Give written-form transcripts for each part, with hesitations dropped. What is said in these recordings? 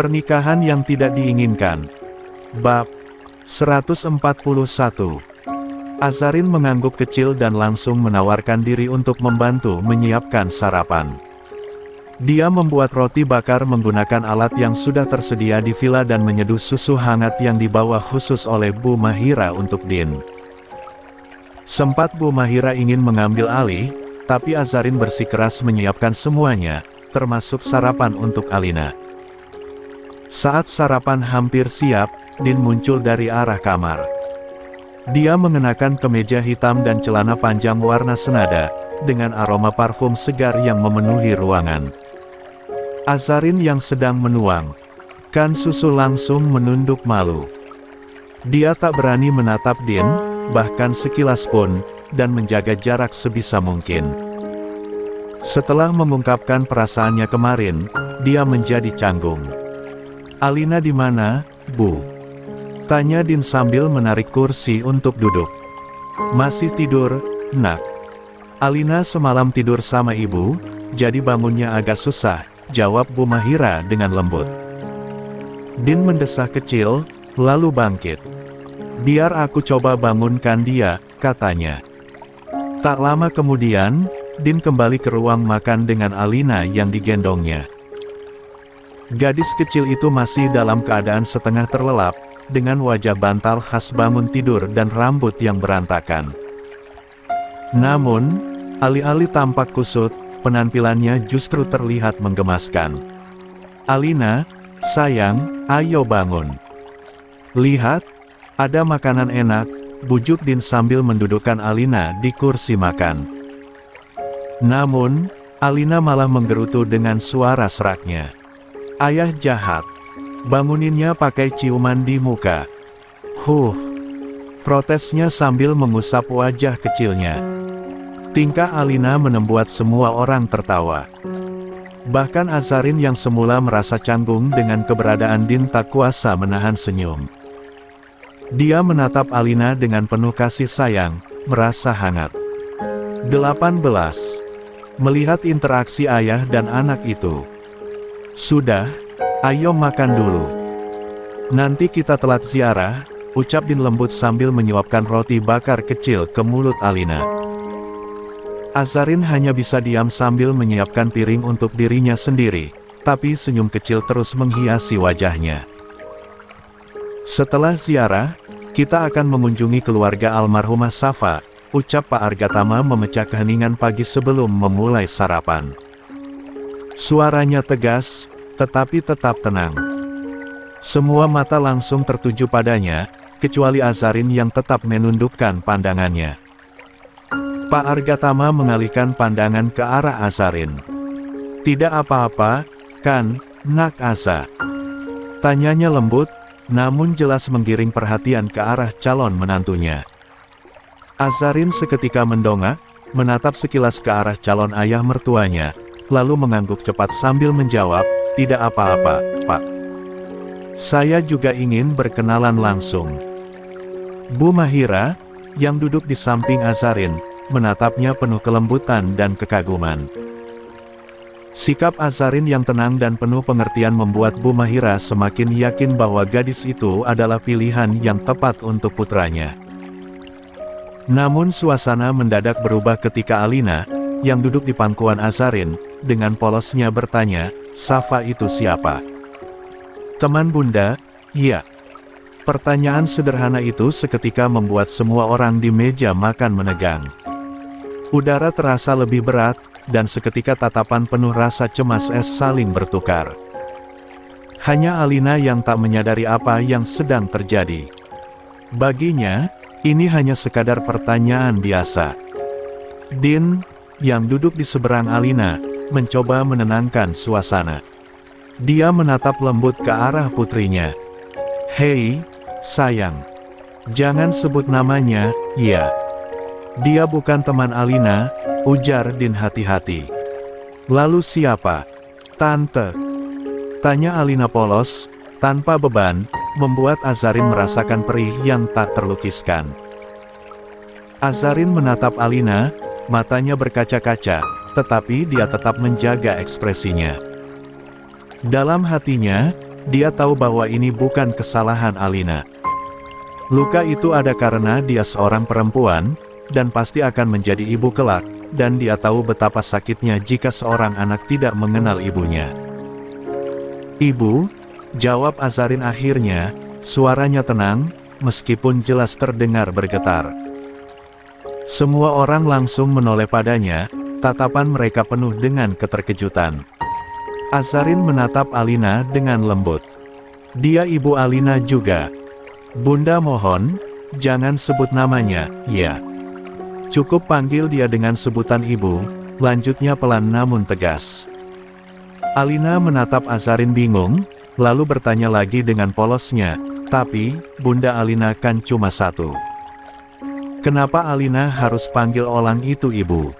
Pernikahan yang tidak diinginkan. Bab 141. Azarin mengangguk kecil dan langsung menawarkan diri untuk membantu menyiapkan sarapan. Dia membuat roti bakar menggunakan alat yang sudah tersedia di villa dan menyeduh susu hangat yang dibawa khusus oleh Bu Mahira untuk Din. Sempat Bu Mahira ingin mengambil alih, tapi Azarin bersikeras menyiapkan semuanya, termasuk sarapan untuk Alina. Saat sarapan hampir siap, Din muncul dari arah kamar. Dia mengenakan kemeja hitam dan celana panjang warna senada, dengan aroma parfum segar yang memenuhi ruangan. Azarin yang sedang menuang kan susu langsung menunduk malu. Dia tak berani menatap Din, bahkan sekilas pun, dan menjaga jarak sebisa mungkin. Setelah mengungkapkan perasaannya kemarin, dia menjadi canggung. "Alina di mana, Bu?" tanya Din sambil menarik kursi untuk duduk. "Masih tidur, Nak. Alina semalam tidur sama ibu, jadi bangunnya agak susah," jawab Bu Mahira dengan lembut. Din mendesah kecil, lalu bangkit. "Biar aku coba bangunkan dia," katanya. Tak lama kemudian, Din kembali ke ruang makan dengan Alina yang digendongnya. Gadis kecil itu masih dalam keadaan setengah terlelap, dengan wajah bantal khas bangun tidur dan rambut yang berantakan. Namun, alih-alih tampak kusut, penampilannya justru terlihat menggemaskan. "Alina, sayang, ayo bangun. Lihat, ada makanan enak," bujuk Din sambil mendudukkan Alina di kursi makan. Namun, Alina malah menggerutu dengan suara seraknya. "Ayah jahat." Banguninnya pakai ciuman di muka. Protesnya sambil mengusap wajah kecilnya. Tingkah Alina membuat semua orang tertawa. Bahkan Azarin yang semula merasa canggung dengan keberadaan Din tak kuasa menahan senyum. Dia menatap Alina dengan penuh kasih sayang, merasa hangat. 18. Melihat interaksi ayah dan anak itu. "Sudah, ayo makan dulu. Nanti kita telat ziarah," ucap Din lembut sambil menyuapkan roti bakar kecil ke mulut Alina. Azarin hanya bisa diam sambil menyiapkan piring untuk dirinya sendiri, tapi senyum kecil terus menghiasi wajahnya. "Setelah ziarah, kita akan mengunjungi keluarga almarhumah Safa," ucap Pak Argatama memecah keheningan pagi sebelum memulai sarapan. Suaranya tegas, tetapi tetap tenang. Semua mata langsung tertuju padanya, kecuali Azarin yang tetap menundukkan pandangannya. Pak Argatama mengalihkan pandangan ke arah Azarin. "Tidak apa-apa, kan, Nak Aza?" tanyanya lembut, namun jelas menggiring perhatian ke arah calon menantunya. Azarin seketika mendongak, menatap sekilas ke arah calon ayah mertuanya, lalu mengangguk cepat sambil menjawab, "Tidak apa-apa, Pak. Saya juga ingin berkenalan langsung." Bu Mahira, yang duduk di samping Azarin, menatapnya penuh kelembutan dan kekaguman. Sikap Azarin yang tenang dan penuh pengertian membuat Bu Mahira semakin yakin bahwa gadis itu adalah pilihan yang tepat untuk putranya. Namun suasana mendadak berubah ketika Alina, yang duduk di pangkuan Azarin, dengan polosnya bertanya, "Safa itu siapa?" "Teman Bunda." "Iya." Pertanyaan sederhana itu seketika membuat semua orang di meja makan menegang. Udara terasa lebih berat, dan seketika tatapan penuh rasa cemas saling bertukar. Hanya Alina yang tak menyadari apa yang sedang terjadi. Baginya, ini hanya sekadar pertanyaan biasa. Din, yang duduk di seberang Alina, mencoba menenangkan suasana. Dia menatap lembut ke arah putrinya. "Hei, sayang. Jangan sebut namanya, ya. Dia bukan teman Alina," ujar Din hati-hati. "Lalu siapa?" "Tante," tanya Alina polos, tanpa beban, membuat Azarin merasakan perih yang tak terlukiskan. Azarin menatap Alina, matanya berkaca-kaca, tetapi dia tetap menjaga ekspresinya. Dalam hatinya, dia tahu bahwa ini bukan kesalahan Alina. Luka itu ada karena dia seorang perempuan, dan pasti akan menjadi ibu kelak, dan dia tahu betapa sakitnya jika seorang anak tidak mengenal ibunya. "Ibu," jawab Azarin akhirnya, suaranya tenang, meskipun jelas terdengar bergetar. Semua orang langsung menoleh padanya, tatapan mereka penuh dengan keterkejutan. Azarin menatap Alina dengan lembut. "Dia ibu Alina juga. Bunda mohon, jangan sebut namanya, ya. Cukup panggil dia dengan sebutan ibu," lanjutnya pelan namun tegas. Alina menatap Azarin bingung, lalu bertanya lagi dengan polosnya, "Tapi, Bunda Alina kan cuma satu. Kenapa Alina harus panggil orang itu ibu?"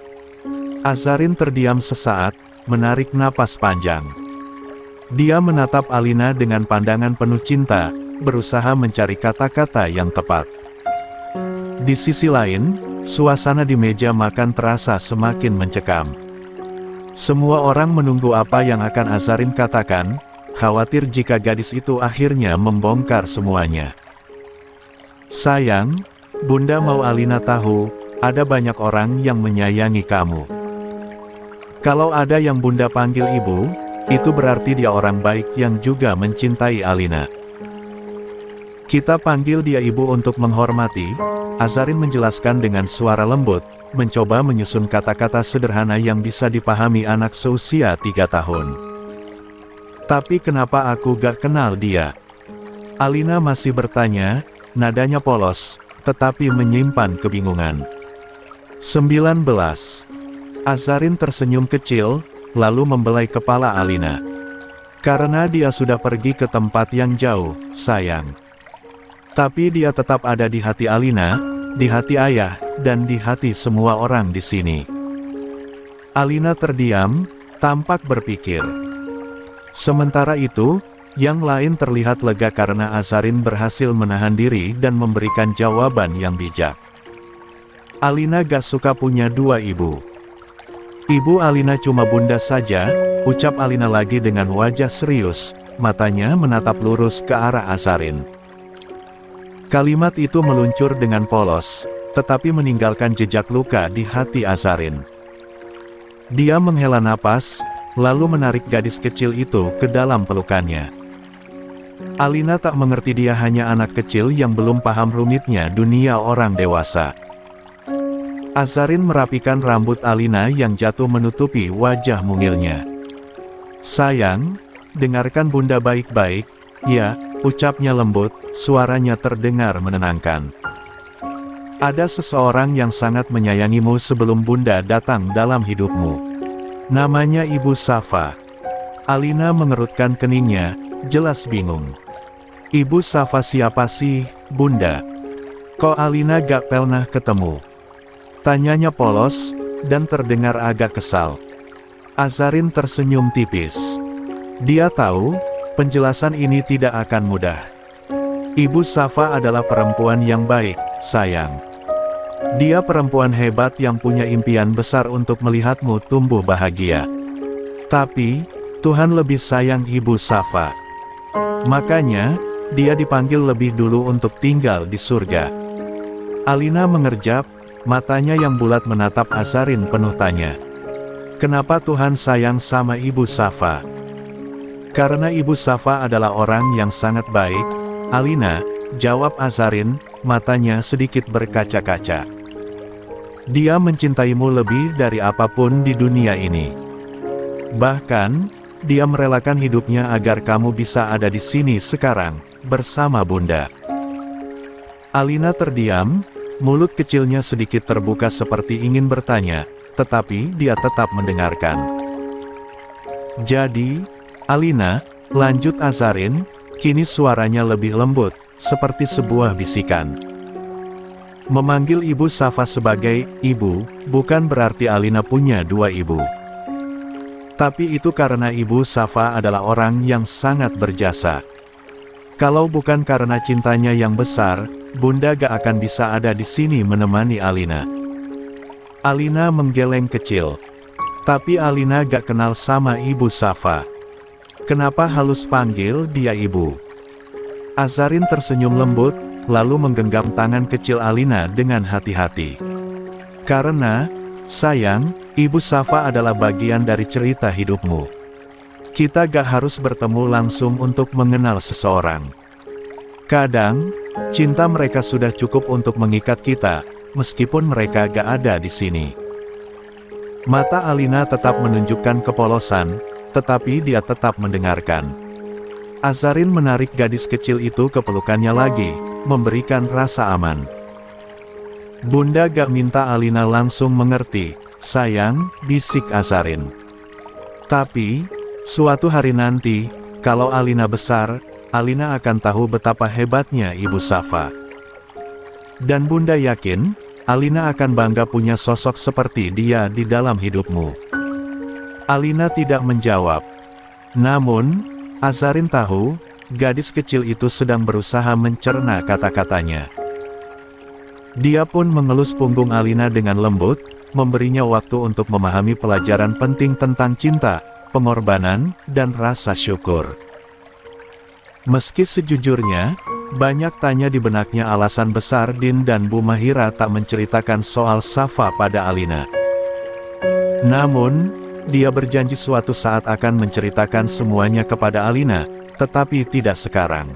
Azarin terdiam sesaat, menarik napas panjang. Dia menatap Alina dengan pandangan penuh cinta, berusaha mencari kata-kata yang tepat. Di sisi lain, suasana di meja makan terasa semakin mencekam. Semua orang menunggu apa yang akan Azarin katakan, khawatir jika gadis itu akhirnya membongkar semuanya. "Sayang, Bunda mau Alina tahu, ada banyak orang yang menyayangi kamu. Kalau ada yang Bunda panggil ibu, itu berarti dia orang baik yang juga mencintai Alina. Kita panggil dia ibu untuk menghormati," Azarin menjelaskan dengan suara lembut, mencoba menyusun kata-kata sederhana yang bisa dipahami anak seusia 3 tahun. "Tapi kenapa aku gak kenal dia?" Alina masih bertanya, nadanya polos, tetapi menyimpan kebingungan. 19. Azarin tersenyum kecil, lalu membelai kepala Alina. "Karena dia sudah pergi ke tempat yang jauh, sayang. Tapi dia tetap ada di hati Alina, di hati ayah, dan di hati semua orang di sini." Alina terdiam, tampak berpikir. Sementara itu, yang lain terlihat lega karena Azarin berhasil menahan diri dan memberikan jawaban yang bijak. "Alina gak suka punya dua ibu. Ibu Alina cuma bunda saja," ucap Alina lagi dengan wajah serius, matanya menatap lurus ke arah Azarin. Kalimat itu meluncur dengan polos, tetapi meninggalkan jejak luka di hati Azarin. Dia menghela napas, lalu menarik gadis kecil itu ke dalam pelukannya. Alina tak mengerti dia hanya anak kecil yang belum paham rumitnya dunia orang dewasa. Azarin merapikan rambut Alina yang jatuh menutupi wajah mungilnya. "Sayang, dengarkan Bunda baik-baik, ya," ucapnya lembut, suaranya terdengar menenangkan. "Ada seseorang yang sangat menyayangimu sebelum Bunda datang dalam hidupmu. Namanya Ibu Safa." Alina mengerutkan keningnya, jelas bingung. "Ibu Safa siapa sih, Bunda? Kok Alina gak pernah ketemu?" Tanyanya polos, dan terdengar agak kesal. Azarin tersenyum tipis. Dia tahu, penjelasan ini tidak akan mudah. "Ibu Safa adalah perempuan yang baik, sayang. Dia perempuan hebat yang punya impian besar untuk melihatmu tumbuh bahagia. Tapi, Tuhan lebih sayang Ibu Safa. Makanya, dia dipanggil lebih dulu untuk tinggal di surga." Alina mengerjap, matanya yang bulat menatap Azarin penuh tanya. "Kenapa Tuhan sayang sama Ibu Safa?" "Karena Ibu Safa adalah orang yang sangat baik, Alina," jawab Azarin, matanya sedikit berkaca-kaca. "Dia mencintaimu lebih dari apapun di dunia ini. Bahkan, dia merelakan hidupnya agar kamu bisa ada di sini sekarang, bersama Bunda." Alina terdiam, mulut kecilnya sedikit terbuka seperti ingin bertanya, tetapi dia tetap mendengarkan. "Jadi, Alina," lanjut Azarin, kini suaranya lebih lembut, seperti sebuah bisikan. "Memanggil Ibu Safa sebagai ibu, bukan berarti Alina punya dua ibu. Tapi itu karena Ibu Safa adalah orang yang sangat berjasa. Kalau bukan karena cintanya yang besar, Bunda gak akan bisa ada di sini menemani Alina." Alina menggeleng kecil. Tapi Alina gak kenal sama Ibu Safa. Kenapa halus panggil dia ibu? Azarin tersenyum lembut, lalu menggenggam tangan kecil Alina dengan hati-hati. Karena, sayang, Ibu Safa adalah bagian dari cerita hidupmu. Kita gak harus bertemu langsung untuk mengenal seseorang. Kadang, cinta mereka sudah cukup untuk mengikat kita, meskipun mereka gak ada di sini. Mata Alina tetap menunjukkan kepolosan, tetapi dia tetap mendengarkan. Azarin menarik gadis kecil itu ke pelukannya lagi, memberikan rasa aman. Bunda gak minta Alina langsung mengerti, sayang, bisik Azarin. Tapi, suatu hari nanti, kalau Alina besar, Alina akan tahu betapa hebatnya Ibu Safa. Dan Bunda yakin, Alina akan bangga punya sosok seperti dia di dalam hidupmu. Alina tidak menjawab. Namun, Azarin tahu, gadis kecil itu sedang berusaha mencerna kata-katanya. Dia pun mengelus punggung Alina dengan lembut, memberinya waktu untuk memahami pelajaran penting tentang cinta, pengorbanan, dan rasa syukur. Meski sejujurnya, banyak tanya di benaknya alasan besar Din dan Bu Mahira tak menceritakan soal Safa pada Alina. Namun, dia berjanji suatu saat akan menceritakan semuanya kepada Alina, tetapi tidak sekarang.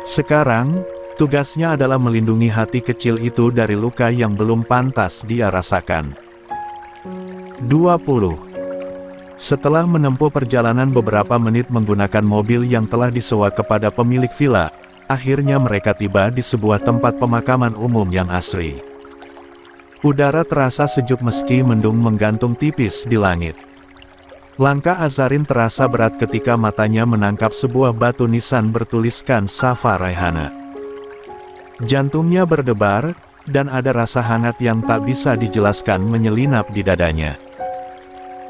Sekarang, tugasnya adalah melindungi hati kecil itu dari luka yang belum pantas dia rasakan. 20. Setelah menempuh perjalanan beberapa menit menggunakan mobil yang telah disewa kepada pemilik villa, akhirnya mereka tiba di sebuah tempat pemakaman umum yang asri. Udara terasa sejuk meski mendung menggantung tipis di langit. Langkah Azarin terasa berat ketika matanya menangkap sebuah batu nisan bertuliskan Safa Raihana. Jantungnya berdebar, dan ada rasa hangat yang tak bisa dijelaskan menyelinap di dadanya.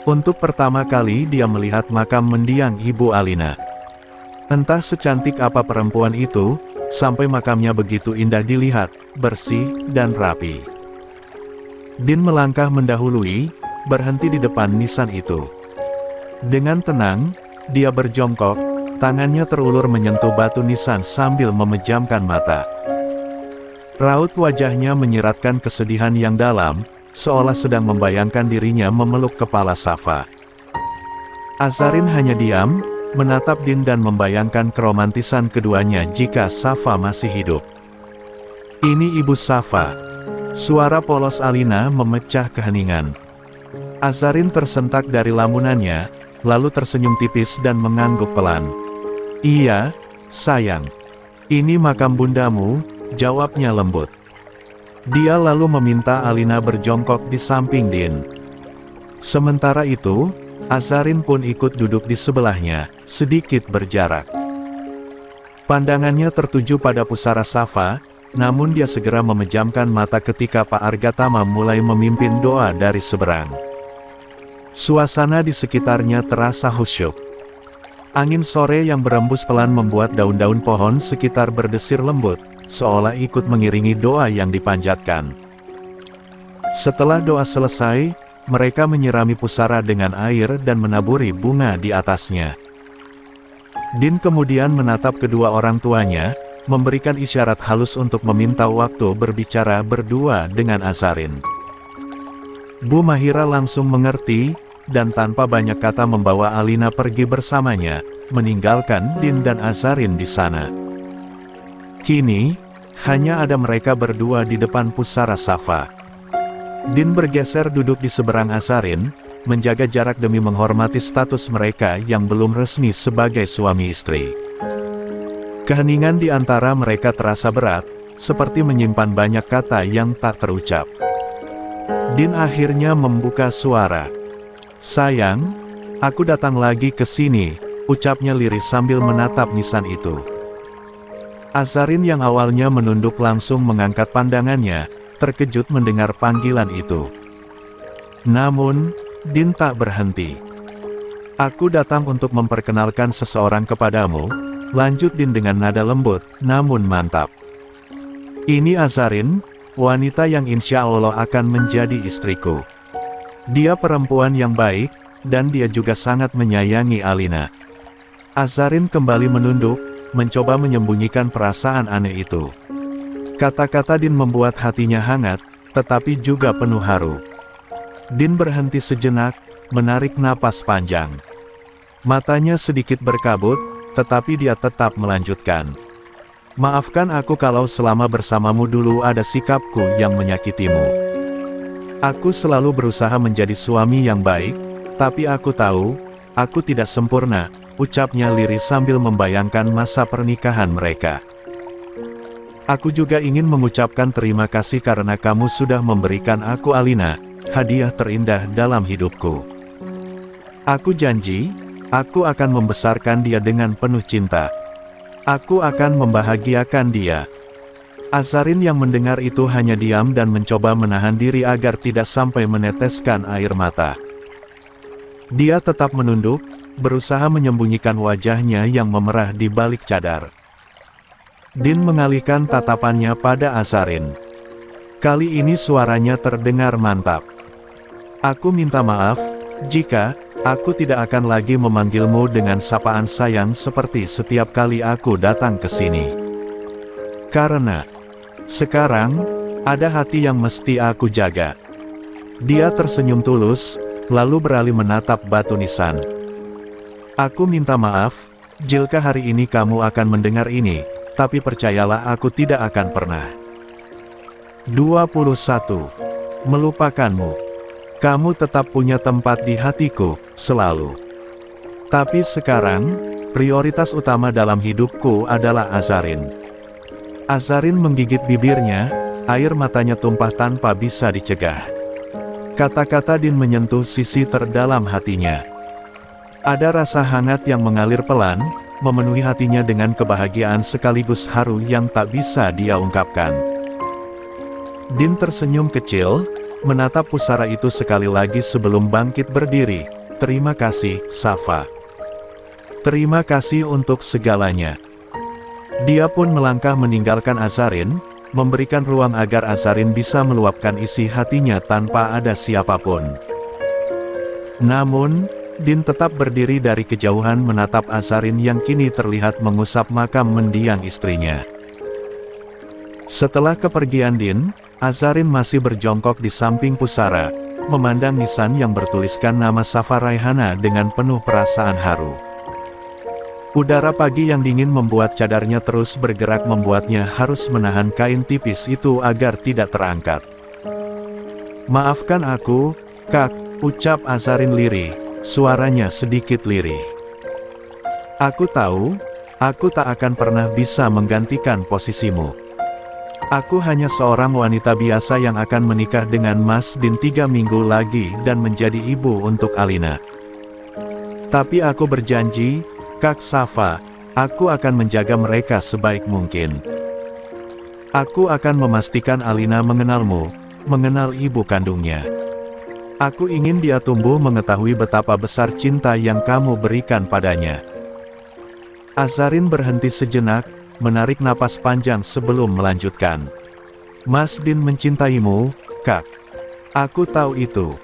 Untuk pertama kali dia melihat makam mendiang Ibu Alina. Entah secantik apa perempuan itu, sampai makamnya begitu indah dilihat, bersih, dan rapi. Din melangkah mendahului, berhenti di depan nisan itu. Dengan tenang, dia berjongkok, tangannya terulur menyentuh batu nisan sambil memejamkan mata. Raut wajahnya menyiratkan kesedihan yang dalam, seolah sedang membayangkan dirinya memeluk kepala Safa. Azarin hanya diam, menatap Din dan membayangkan keromantisan keduanya jika Safa masih hidup. Ini Ibu Safa. Suara polos Alina memecah keheningan. Azarin tersentak dari lamunannya, lalu tersenyum tipis dan mengangguk pelan. Iya, sayang. Ini makam bundamu, jawabnya lembut. Dia lalu meminta Alina berjongkok di samping Din. Sementara itu, Azarin pun ikut duduk di sebelahnya, sedikit berjarak. Pandangannya tertuju pada pusara Safa, namun dia segera memejamkan mata ketika Pak Argatama mulai memimpin doa dari seberang. Suasana di sekitarnya terasa khusyuk. Angin sore yang berembus pelan membuat daun-daun pohon sekitar berdesir lembut, seolah ikut mengiringi doa yang dipanjatkan. Setelah doa selesai, mereka menyirami pusara dengan air dan menaburi bunga di atasnya. Din kemudian menatap kedua orang tuanya, memberikan isyarat halus untuk meminta waktu berbicara berdua dengan Azarin. Bu Mahira langsung mengerti, dan tanpa banyak kata membawa Alina pergi bersamanya, meninggalkan Din dan Azarin di sana. Kini, hanya ada mereka berdua di depan pusara Safa. Din bergeser duduk di seberang Azarin, menjaga jarak demi menghormati status mereka yang belum resmi sebagai suami istri. Keheningan di antara mereka terasa berat, seperti menyimpan banyak kata yang tak terucap. Din akhirnya membuka suara. Sayang, aku datang lagi ke sini, ucapnya lirih sambil menatap nisan itu. Azarin yang awalnya menunduk langsung mengangkat pandangannya, terkejut mendengar panggilan itu. Namun, Din tak berhenti. Aku datang untuk memperkenalkan seseorang kepadamu, lanjut Din dengan nada lembut, namun mantap. Ini Azarin, wanita yang insya Allah akan menjadi istriku. Dia perempuan yang baik, dan dia juga sangat menyayangi Alina. Azarin kembali menunduk, mencoba menyembunyikan perasaan aneh itu. Kata-kata Din membuat hatinya hangat, tetapi juga penuh haru. Din berhenti sejenak, menarik napas panjang. Matanya sedikit berkabut, tetapi dia tetap melanjutkan. Maafkan aku kalau selama bersamamu dulu ada sikapku yang menyakitimu. Aku selalu berusaha menjadi suami yang baik, tapi aku tahu, aku tidak sempurna, ucapnya lirih sambil membayangkan masa pernikahan mereka. Aku juga ingin mengucapkan terima kasih karena kamu sudah memberikan aku Alina, hadiah terindah dalam hidupku. Aku janji, aku akan membesarkan dia dengan penuh cinta. Aku akan membahagiakan dia. Azarin yang mendengar itu hanya diam dan mencoba menahan diri agar tidak sampai meneteskan air mata. Dia tetap menunduk, berusaha menyembunyikan wajahnya yang memerah di balik cadar. Din mengalihkan tatapannya pada Azarin. Kali ini suaranya terdengar mantap. Aku minta maaf, jika aku tidak akan lagi memanggilmu dengan sapaan sayang seperti setiap kali aku datang ke sini. Karena sekarang ada hati yang mesti aku jaga. Dia tersenyum tulus, lalu beralih menatap batu nisan. Aku minta maaf, jika hari ini kamu akan mendengar ini, tapi percayalah aku tidak akan pernah. 21. Melupakanmu. Kamu tetap punya tempat di hatiku, selalu. Tapi sekarang, prioritas utama dalam hidupku adalah Azarin. Azarin menggigit bibirnya, air matanya tumpah tanpa bisa dicegah. Kata-kata Din menyentuh sisi terdalam hatinya. Ada rasa hangat yang mengalir pelan, memenuhi hatinya dengan kebahagiaan sekaligus haru yang tak bisa dia ungkapkan. Din tersenyum kecil, menatap pusara itu sekali lagi sebelum bangkit berdiri. Terima kasih, Safa. Terima kasih untuk segalanya. Dia pun melangkah meninggalkan Azarin, memberikan ruang agar Azarin bisa meluapkan isi hatinya tanpa ada siapapun. Namun, Din tetap berdiri dari kejauhan menatap Azarin yang kini terlihat mengusap makam mendiang istrinya. Setelah kepergian Din, Azarin masih berjongkok di samping pusara, memandang nisan yang bertuliskan nama Safa Raihana dengan penuh perasaan haru. Udara pagi yang dingin membuat cadarnya terus bergerak membuatnya harus menahan kain tipis itu agar tidak terangkat. Maafkan aku, Kak, ucap Azarin lirih. Suaranya sedikit lirih. Aku tahu, aku tak akan pernah bisa menggantikan posisimu. Aku hanya seorang wanita biasa yang akan menikah dengan Mas Din 3 minggu lagi dan menjadi ibu untuk Alina. Tapi aku berjanji, Kak Safa, aku akan menjaga mereka sebaik mungkin. Aku akan memastikan Alina mengenalmu, mengenal ibu kandungnya. Aku ingin dia tumbuh mengetahui betapa besar cinta yang kamu berikan padanya. Azarin berhenti sejenak, menarik napas panjang sebelum melanjutkan. Mas Din mencintaimu, Kak. Aku tahu itu.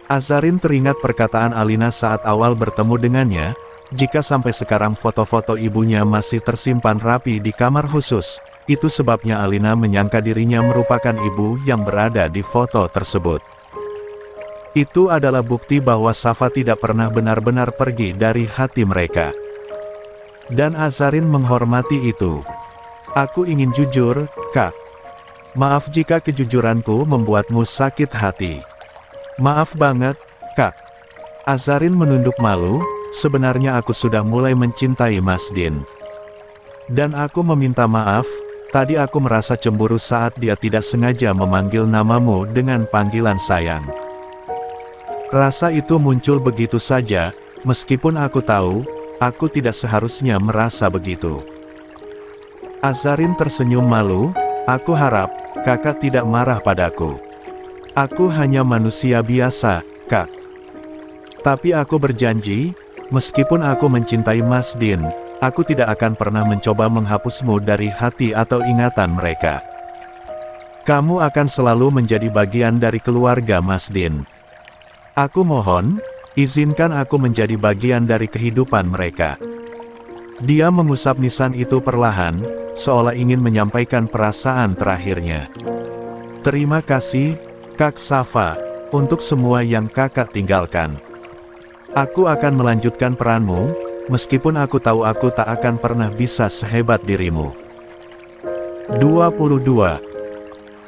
Azarin teringat perkataan Alina saat awal bertemu dengannya, jika sampai sekarang foto-foto ibunya masih tersimpan rapi di kamar khusus, itu sebabnya Alina menyangka dirinya merupakan ibu yang berada di foto tersebut. Itu adalah bukti bahwa Safa tidak pernah benar-benar pergi dari hati mereka. Dan Azarin menghormati itu. Aku ingin jujur, Kak. Maaf jika kejujuranku membuatmu sakit hati. Maaf banget, Kak. Azarin menunduk malu, sebenarnya aku sudah mulai mencintai Mas Din. Dan aku meminta maaf, tadi aku merasa cemburu saat dia tidak sengaja memanggil namamu dengan panggilan sayang. Rasa itu muncul begitu saja, meskipun aku tahu, aku tidak seharusnya merasa begitu. Azarin tersenyum malu, aku harap, kakak tidak marah padaku. Aku hanya manusia biasa, Kak. Tapi aku berjanji, meskipun aku mencintai Mas Din, aku tidak akan pernah mencoba menghapusmu dari hati atau ingatan mereka. Kamu akan selalu menjadi bagian dari keluarga Mas Din. Aku mohon, Izinkan aku menjadi bagian dari kehidupan mereka. Dia mengusap nisan itu perlahan, seolah ingin menyampaikan perasaan terakhirnya. Terima kasih, Kak Safa, untuk semua yang kakak tinggalkan. Aku akan melanjutkan peranmu, meskipun aku tahu aku tak akan pernah bisa sehebat dirimu. 22.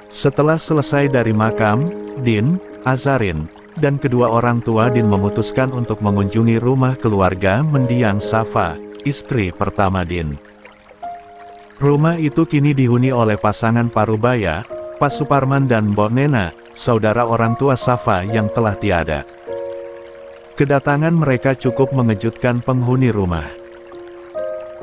Setelah selesai dari makam, Din, Azarin, dan kedua orang tua Din memutuskan untuk mengunjungi rumah keluarga mendiang Safa, istri pertama Din. Rumah itu kini dihuni oleh pasangan Parubaya, Pak Suparman dan Mbok Nena, saudara orang tua Safa yang telah tiada. Kedatangan mereka cukup mengejutkan penghuni rumah.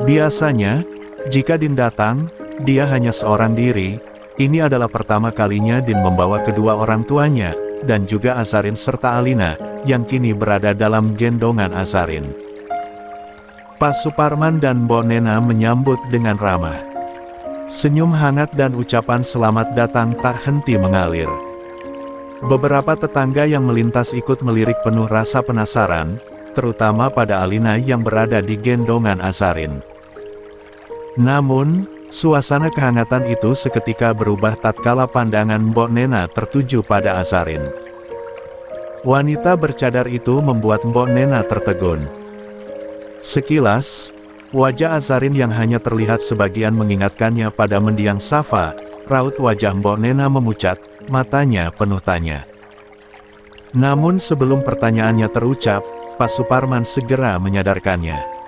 Biasanya, jika Din datang, dia hanya seorang diri. Ini adalah pertama kalinya Din membawa kedua orang tuanya, dan juga Azarin serta Alina, yang kini berada dalam gendongan Azarin. Pak Suparman dan Mbok Nena menyambut dengan ramah. Senyum hangat dan ucapan selamat datang tak henti mengalir. Beberapa tetangga yang melintas ikut melirik penuh rasa penasaran, terutama pada Alina yang berada di gendongan Azarin. Namun, suasana kehangatan itu seketika berubah tatkala pandangan Mbok Nena tertuju pada Azarin. Wanita bercadar itu membuat Mbok Nena tertegun. Sekilas, wajah Azarin yang hanya terlihat sebagian mengingatkannya pada mendiang Safa, raut wajah Mbok Nena memucat, matanya penuh tanya. Namun sebelum pertanyaannya terucap, Pak Suparman segera menyadarkannya.